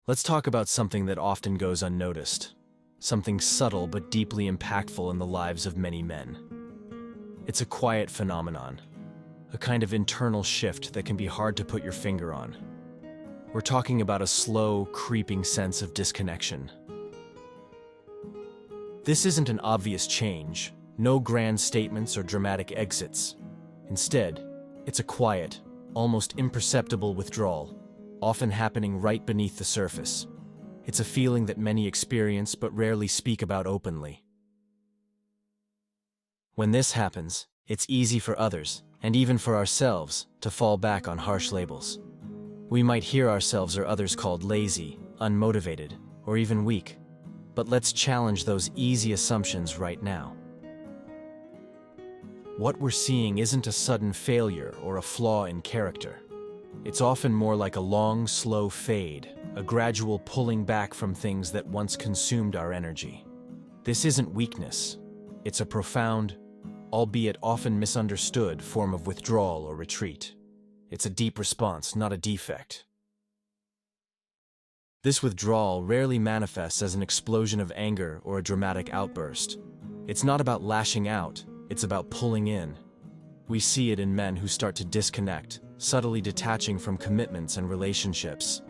Let's talk about something that often goes unnoticed, something subtle but deeply impactful in the lives of many men. It's a quiet phenomenon, a kind of internal shift that can be hard to put your finger on. We're talking about a slow, creeping sense of disconnection. This isn't an obvious change, no grand statements or dramatic exits. Instead, it's a quiet, almost imperceptible withdrawal, often happening right beneath the surface. It's a feeling that many experience but rarely speak about openly. When this happens, it's easy for others, and even for ourselves, to fall back on harsh labels. We might hear ourselves or others called lazy, unmotivated, or even weak. But let's challenge those easy assumptions right now. What we're seeing isn't a sudden failure or a flaw in character. It's often more like a long, slow fade, a gradual pulling back from things that once consumed our energy. This isn't weakness. It's a profound, albeit often misunderstood, form of withdrawal or retreat. It's a deep response, not a defect. This withdrawal rarely manifests as an explosion of anger or a dramatic outburst. It's not about lashing out, it's about pulling in. We see it in men who start to disconnect, subtly detaching from commitments and relationships.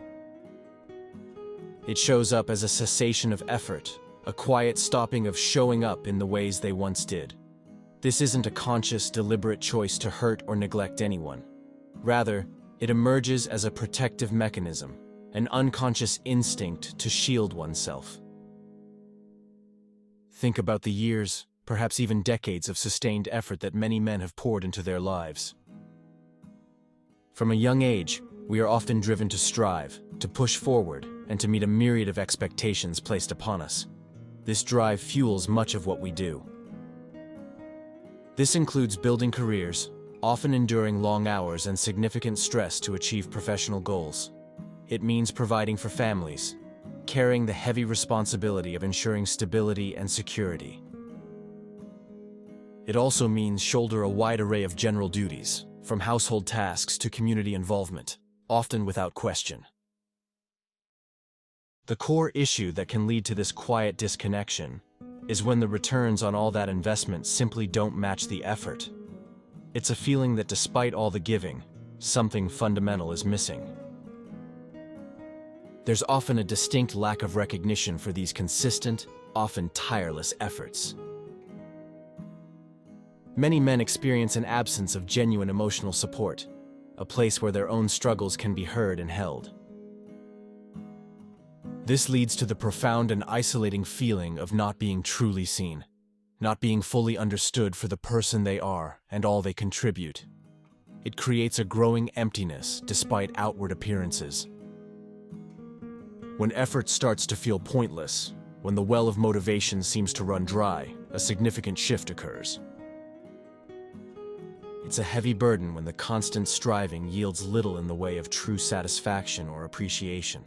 It shows up as a cessation of effort, a quiet stopping of showing up in the ways they once did. This isn't a conscious, deliberate choice to hurt or neglect anyone. Rather, it emerges as a protective mechanism, an unconscious instinct to shield oneself. Think about the years, perhaps even decades of sustained effort that many men have poured into their lives. From a young age, we are often driven to strive, to push forward, and to meet a myriad of expectations placed upon us. This drive fuels much of what we do. This includes building careers, often enduring long hours and significant stress to achieve professional goals. It means providing for families, carrying the heavy responsibility of ensuring stability and security. It also means shoulder a wide array of general duties, from household tasks to community involvement, often without question. The core issue that can lead to this quiet disconnection is when the returns on all that investment simply don't match the effort. It's a feeling that despite all the giving, something fundamental is missing. There's often a distinct lack of recognition for these consistent, often tireless efforts. Many men experience an absence of genuine emotional support, a place where their own struggles can be heard and held. This leads to the profound and isolating feeling of not being truly seen, not being fully understood for the person they are and all they contribute. It creates a growing emptiness despite outward appearances. When effort starts to feel pointless, when the well of motivation seems to run dry, a significant shift occurs. It's a heavy burden when the constant striving yields little in the way of true satisfaction or appreciation.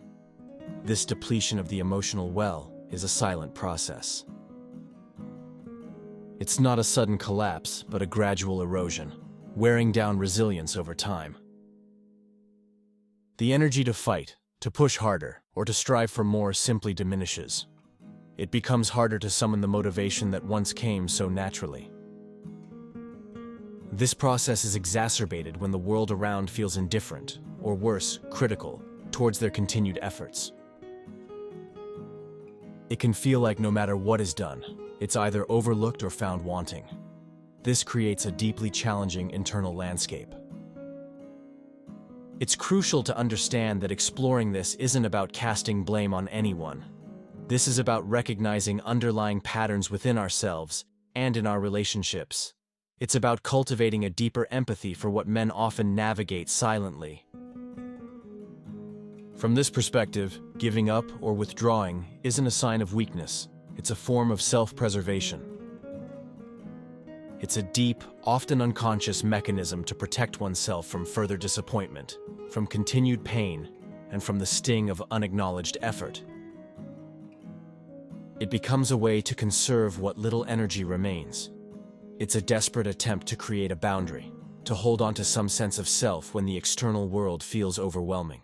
This depletion of the emotional well is a silent process. It's not a sudden collapse, but a gradual erosion, wearing down resilience over time. The energy to fight, to push harder, or to strive for more simply diminishes. It becomes harder to summon the motivation that once came so naturally. This process is exacerbated when the world around feels indifferent, or worse, critical, towards their continued efforts. It can feel like no matter what is done, it's either overlooked or found wanting. This creates a deeply challenging internal landscape. It's crucial to understand that exploring this isn't about casting blame on anyone. This is about recognizing underlying patterns within ourselves and in our relationships. It's about cultivating a deeper empathy for what men often navigate silently. From this perspective, giving up or withdrawing isn't a sign of weakness. It's a form of self-preservation. It's a deep, often unconscious mechanism to protect oneself from further disappointment, from continued pain, and from the sting of unacknowledged effort. It becomes a way to conserve what little energy remains. It's a desperate attempt to create a boundary, to hold on to some sense of self when the external world feels overwhelming.